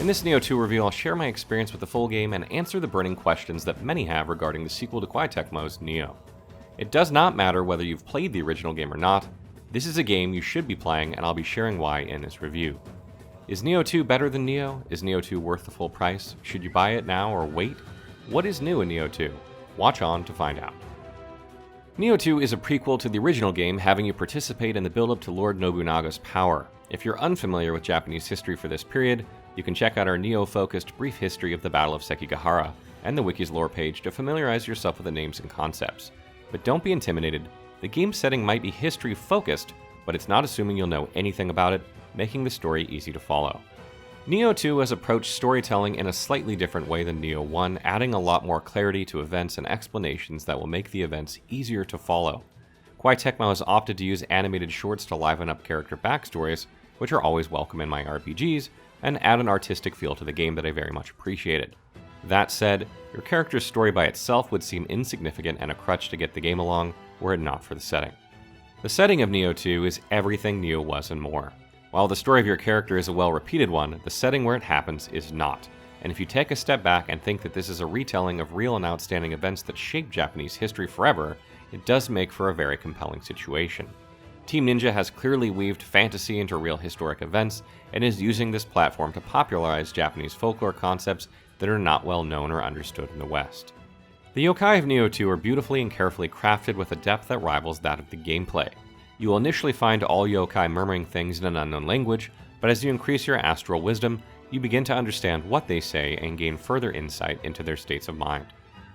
In this Nioh 2 review, I'll share my experience with the full game and answer the burning questions that many have regarding the sequel to Koei Tecmo's Nioh. It does not matter whether you've played the original game or not, this is a game you should be playing, and I'll be sharing why in this review. Is Nioh 2 better than Nioh? Is Nioh 2 worth the full price? Should you buy it now or wait? What is new in Nioh 2? Watch on to find out. Nioh 2 is a prequel to the original game, having you participate in the build-up to Lord Nobunaga's power. If you're unfamiliar with Japanese history for this period, you can check out our Nioh-focused brief history of the Battle of Sekigahara and the Wiki's lore page to familiarize yourself with the names and concepts. But don't be intimidated, the game setting might be history-focused, but it's not assuming you'll know anything about it, making the story easy to follow. Nioh 2 has approached storytelling in a slightly different way than Nioh 1, adding a lot more clarity to events and explanations that will make the events easier to follow. Koei Tecmo has opted to use animated shorts to liven up character backstories, which are always welcome in my RPGs, and add an artistic feel to the game that I very much appreciated. That said, your character's story by itself would seem insignificant and a crutch to get the game along, were it not for the setting. The setting of Nioh 2 is everything Nioh was and more. While the story of your character is a well-repeated one, the setting where it happens is not. And if you take a step back and think that this is a retelling of real and outstanding events that shaped Japanese history forever, it does make for a very compelling situation. Team Ninja has clearly weaved fantasy into real historic events, and is using this platform to popularize Japanese folklore concepts that are not well known or understood in the West. The yokai of Nioh 2 are beautifully and carefully crafted with a depth that rivals that of the gameplay. You will initially find all yokai murmuring things in an unknown language, but as you increase your astral wisdom, you begin to understand what they say and gain further insight into their states of mind.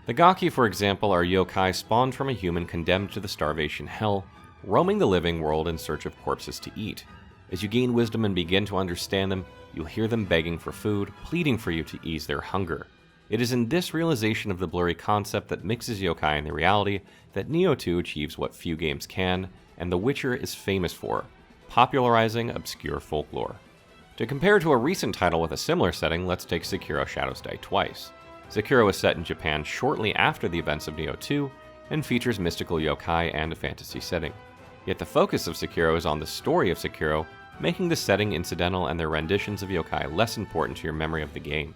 The Gaki, for example, are yokai spawned from a human condemned to the starvation hell, roaming the living world in search of corpses to eat. As you gain wisdom and begin to understand them, you'll hear them begging for food, pleading for you to ease their hunger. It is in this realization of the blurry concept that mixes yokai and the reality that Nioh 2 achieves what few games can, and The Witcher is famous for, popularizing obscure folklore. To compare to a recent title with a similar setting, let's take Sekiro: Shadows Die Twice. Sekiro is set in Japan shortly after the events of Nioh 2, and features mystical yokai and a fantasy setting. Yet the focus of Sekiro is on the story of Sekiro, making the setting incidental and their renditions of yokai less important to your memory of the game.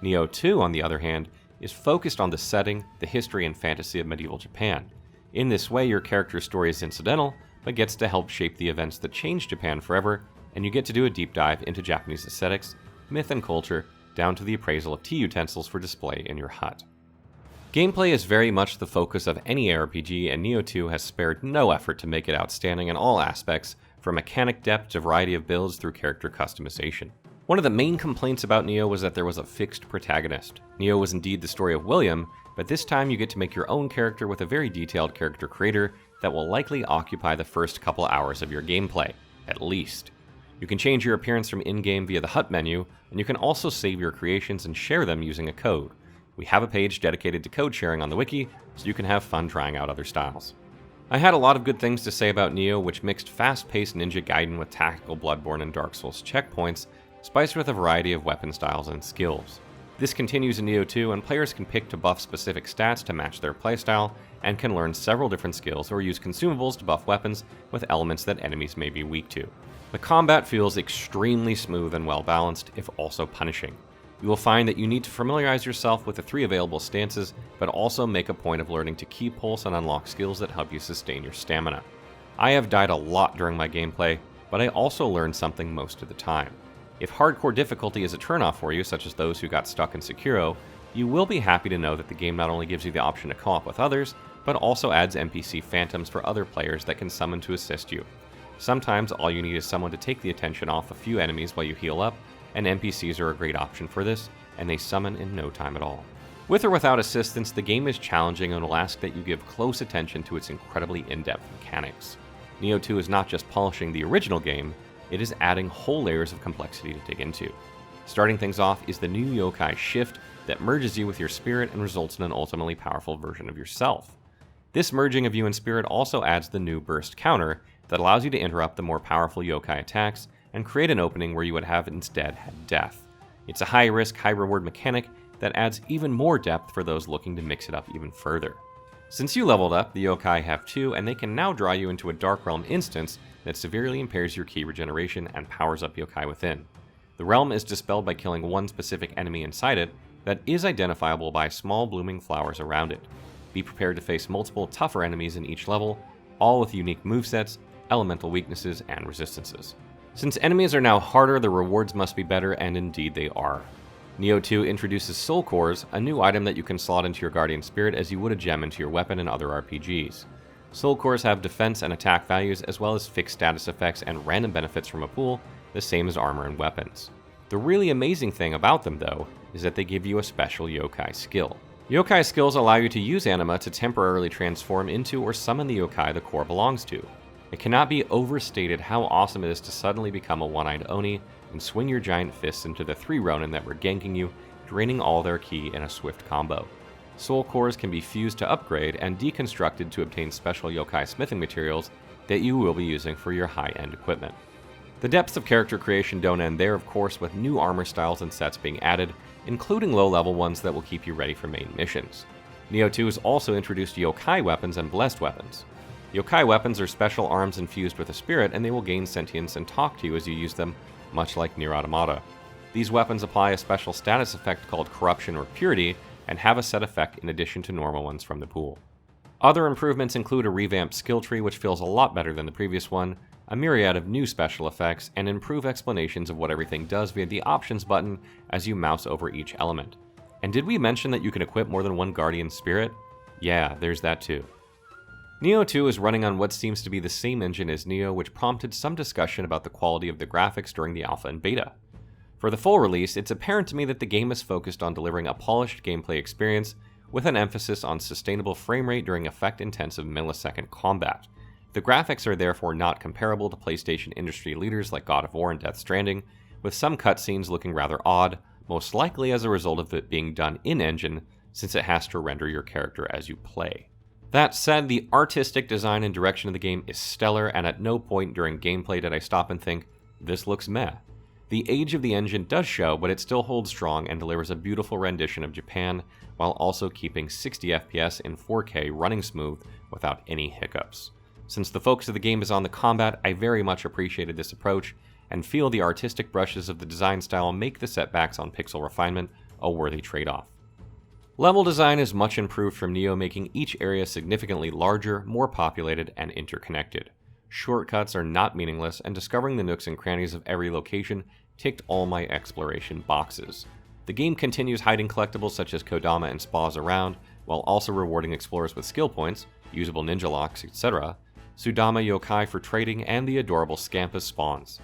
Nioh 2, on the other hand, is focused on the setting, the history, and fantasy of medieval Japan. In this way, your character's story is incidental, but gets to help shape the events that changed Japan forever, and you get to do a deep dive into Japanese aesthetics, myth and culture, down to the appraisal of tea utensils for display in your hut. Gameplay is very much the focus of any RPG, and Nioh 2 has spared no effort to make it outstanding in all aspects, from mechanic depth to variety of builds through character customization. One of the main complaints about Nioh was that there was a fixed protagonist. Nioh was indeed the story of William, but this time you get to make your own character with a very detailed character creator that will likely occupy the first couple hours of your gameplay, at least. You can change your appearance from in-game via the hut menu, and you can also save your creations and share them using a code. We have a page dedicated to code sharing on the wiki, so you can have fun trying out other styles. I had a lot of good things to say about Nioh, which mixed fast-paced Ninja Gaiden with tactical Bloodborne and Dark Souls checkpoints, spiced with a variety of weapon styles and skills. This continues in Nioh 2, and players can pick to buff specific stats to match their playstyle, and can learn several different skills or use consumables to buff weapons with elements that enemies may be weak to. The combat feels extremely smooth and well balanced, if also punishing. You will find that you need to familiarize yourself with the 3 available stances, but also make a point of learning to key pulse and unlock skills that help you sustain your stamina. I have died a lot during my gameplay, but I also learned something most of the time. If hardcore difficulty is a turnoff for you, such as those who got stuck in Sekiro, you will be happy to know that the game not only gives you the option to co-op with others, but also adds NPC phantoms for other players that can summon to assist you. Sometimes all you need is someone to take the attention off a few enemies while you heal up, and NPCs are a great option for this, and they summon in no time at all. With or without assistance, the game is challenging and will ask that you give close attention to its incredibly in-depth mechanics. Nioh 2 is not just polishing the original game, it is adding whole layers of complexity to dig into. Starting things off is the new yokai shift that merges you with your spirit and results in an ultimately powerful version of yourself. This merging of you and spirit also adds the new burst counter that allows you to interrupt the more powerful yokai attacks and create an opening where you would have instead had death. It's a high-risk, high-reward mechanic that adds even more depth for those looking to mix it up even further. Since you leveled up, the yokai have 2, and they can now draw you into a Dark Realm instance that severely impairs your ki regeneration and powers up yokai within. The realm is dispelled by killing one specific enemy inside it that is identifiable by small blooming flowers around it. Be prepared to face multiple tougher enemies in each level, all with unique movesets, elemental weaknesses, and resistances. Since enemies are now harder, the rewards must be better, and indeed they are. Nioh 2 introduces Soul Cores, a new item that you can slot into your Guardian Spirit as you would a gem into your weapon in other RPGs. Soul Cores have defense and attack values as well as fixed status effects and random benefits from a pool, the same as armor and weapons. The really amazing thing about them, though, is that they give you a special yokai skill. Yokai skills allow you to use anima to temporarily transform into or summon the yokai the core belongs to. It cannot be overstated how awesome it is to suddenly become a one-eyed Oni and swing your giant fists into the 3 Ronin that were ganking you, draining all their ki in a swift combo. Soul Cores can be fused to upgrade and deconstructed to obtain special yokai smithing materials that you will be using for your high-end equipment. The depths of character creation don't end there, of course, with new armor styles and sets being added, including low-level ones that will keep you ready for main missions. Nioh 2 has also introduced yokai weapons and blessed weapons. Yokai weapons are special arms infused with a spirit, and they will gain sentience and talk to you as you use them, much like Nier Automata. These weapons apply a special status effect called Corruption or Purity, and have a set effect in addition to normal ones from the pool. Other improvements include a revamped skill tree which feels a lot better than the previous one, a myriad of new special effects, and improved explanations of what everything does via the options button as you mouse over each element. And did we mention that you can equip more than one Guardian Spirit? Yeah, there's that too. Nioh 2 is running on what seems to be the same engine as Nioh, which prompted some discussion about the quality of the graphics during the alpha and beta. For the full release, it's apparent to me that the game is focused on delivering a polished gameplay experience with an emphasis on sustainable frame rate during effect-intensive millisecond combat. The graphics are therefore not comparable to PlayStation industry leaders like God of War and Death Stranding, with some cutscenes looking rather odd, most likely as a result of it being done in-engine, since it has to render your character as you play. That said, the artistic design and direction of the game is stellar, and at no point during gameplay did I stop and think, this looks meh. The age of the engine does show, but it still holds strong and delivers a beautiful rendition of Japan, while also keeping 60 FPS in 4K running smooth without any hiccups. Since the focus of the game is on the combat, I very much appreciated this approach, and feel the artistic brushes of the design style make the setbacks on pixel refinement a worthy trade-off. Level design is much improved from Nioh, making each area significantly larger, more populated, and interconnected. Shortcuts are not meaningless, and discovering the nooks and crannies of every location ticked all my exploration boxes. The game continues hiding collectibles such as kodama and spas around, while also rewarding explorers with skill points, usable ninja locks, etc., Sudama yokai for trading, and the adorable Scampus spawns.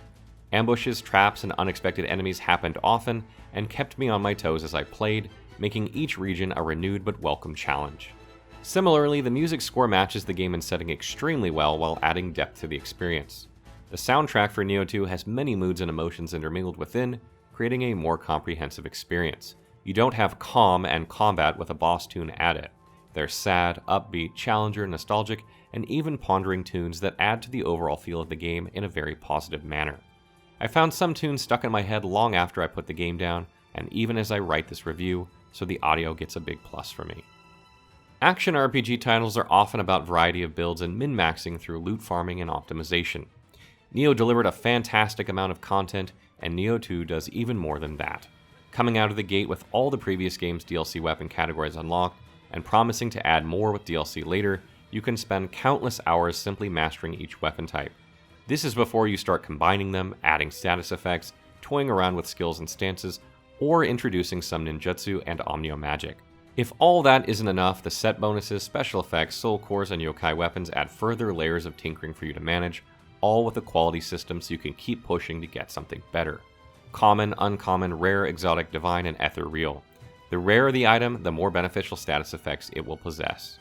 Ambushes, traps, and unexpected enemies happened often, and kept me on my toes as I played, making each region a renewed but welcome challenge. Similarly, the music score matches the game in setting extremely well while adding depth to the experience. The soundtrack for Nioh 2 has many moods and emotions intermingled within, creating a more comprehensive experience. You don't have calm and combat with a boss tune added. They're sad, upbeat, challenger, nostalgic, and even pondering tunes that add to the overall feel of the game in a very positive manner. I found some tunes stuck in my head long after I put the game down, and even as I write this review, so the audio gets a big plus for me. Action RPG titles are often about variety of builds and min-maxing through loot farming and optimization. Nioh delivered a fantastic amount of content, and Nioh 2 does even more than that. Coming out of the gate with all the previous game's DLC weapon categories unlocked, and promising to add more with DLC later, you can spend countless hours simply mastering each weapon type. This is before you start combining them, adding status effects, toying around with skills and stances, or introducing some ninjutsu and omnio magic. If all that isn't enough, the set bonuses, special effects, soul cores, and yokai weapons add further layers of tinkering for you to manage, all with a quality system so you can keep pushing to get something better. Common, uncommon, rare, exotic, divine, and ethereal. The rarer the item, the more beneficial status effects it will possess.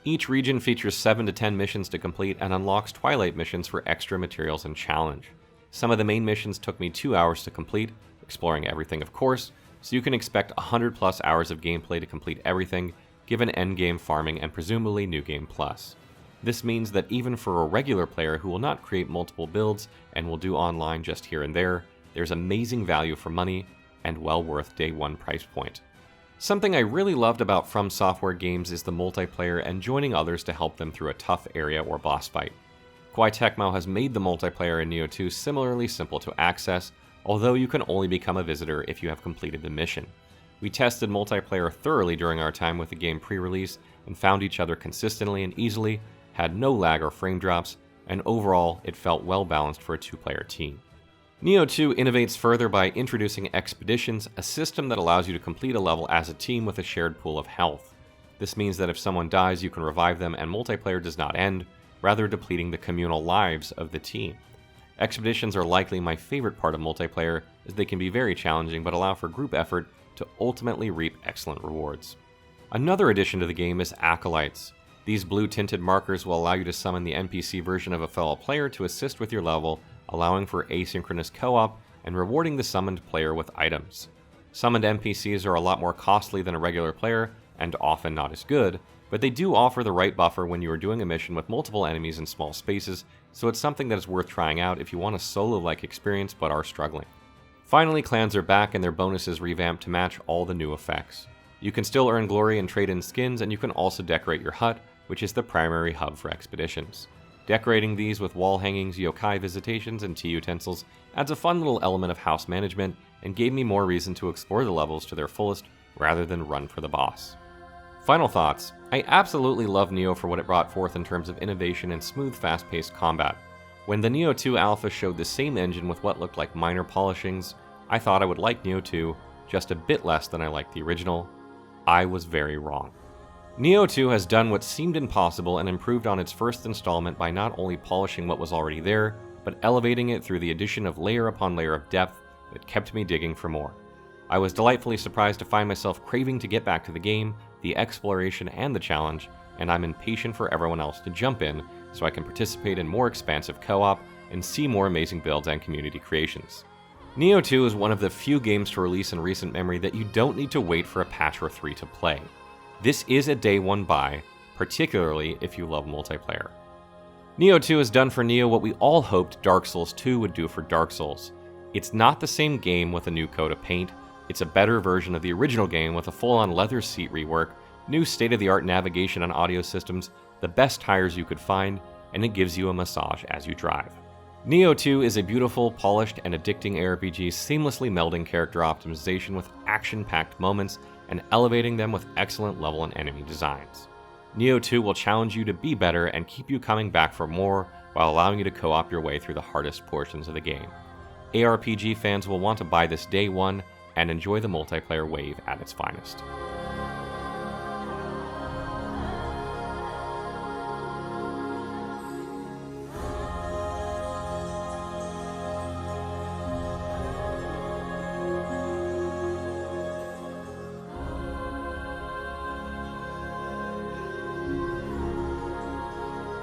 Each region features 7 to 10 missions to complete and unlocks Twilight missions for extra materials and challenge. Some of the main missions took me 2 hours to complete, exploring everything of course, so you can expect 100 plus hours of gameplay to complete everything, given endgame farming and presumably New Game Plus. This means that even for a regular player who will not create multiple builds and will do online just here and there, there's amazing value for money and well worth day one price point. Something I really loved about From Software games is the multiplayer and joining others to help them through a tough area or boss fight. Koei Tecmo has made the multiplayer in Nioh 2 similarly simple to access, although you can only become a visitor if you have completed the mission. We tested multiplayer thoroughly during our time with the game pre-release and found each other consistently and easily, had no lag or frame drops, and overall it felt well balanced for a 2-player team. Nioh 2 innovates further by introducing expeditions, a system that allows you to complete a level as a team with a shared pool of health. This means that if someone dies, you can revive them and multiplayer does not end, rather depleting the communal lives of the team. Expeditions are likely my favorite part of multiplayer, as they can be very challenging but allow for group effort to ultimately reap excellent rewards. Another addition to the game is acolytes. These blue-tinted markers will allow you to summon the NPC version of a fellow player to assist with your level, allowing for asynchronous co-op and rewarding the summoned player with items. Summoned NPCs are a lot more costly than a regular player, and often not as good, but they do offer the right buffer when you are doing a mission with multiple enemies in small spaces, so it's something that is worth trying out if you want a solo-like experience but are struggling. Finally, clans are back and their bonuses revamped to match all the new effects. You can still earn glory and trade in skins, and you can also decorate your hut, which is the primary hub for expeditions. Decorating these with wall hangings, yokai visitations, and tea utensils adds a fun little element of house management and gave me more reason to explore the levels to their fullest rather than run for the boss. Final thoughts. I absolutely love Nioh for what it brought forth in terms of innovation and smooth, fast-paced combat. When the Nioh 2 Alpha showed the same engine with what looked like minor polishings, I thought I would like Nioh 2 just a bit less than I liked the original. I was very wrong. Nioh 2 has done what seemed impossible and improved on its first installment by not only polishing what was already there, but elevating it through the addition of layer upon layer of depth that kept me digging for more. I was delightfully surprised to find myself craving to get back to the game, the exploration, and the challenge, and I'm impatient for everyone else to jump in so I can participate in more expansive co-op and see more amazing builds and community creations. Nioh 2 is one of the few games to release in recent memory that you don't need to wait for a patch or 3 to play. This is a day one buy, particularly if you love multiplayer. Nioh 2 has done for Nioh what we all hoped Dark Souls 2 would do for Dark Souls. It's not the same game with a new coat of paint, it's a better version of the original game with a full-on leather seat rework, new state-of-the-art navigation and audio systems, the best tires you could find, and it gives you a massage as you drive. Nioh 2 is a beautiful, polished, and addicting ARPG seamlessly melding character optimization with action-packed moments and elevating them with excellent level and enemy designs. Nioh 2 will challenge you to be better and keep you coming back for more while allowing you to co-op your way through the hardest portions of the game. ARPG fans will want to buy this day one and enjoy the multiplayer wave at its finest.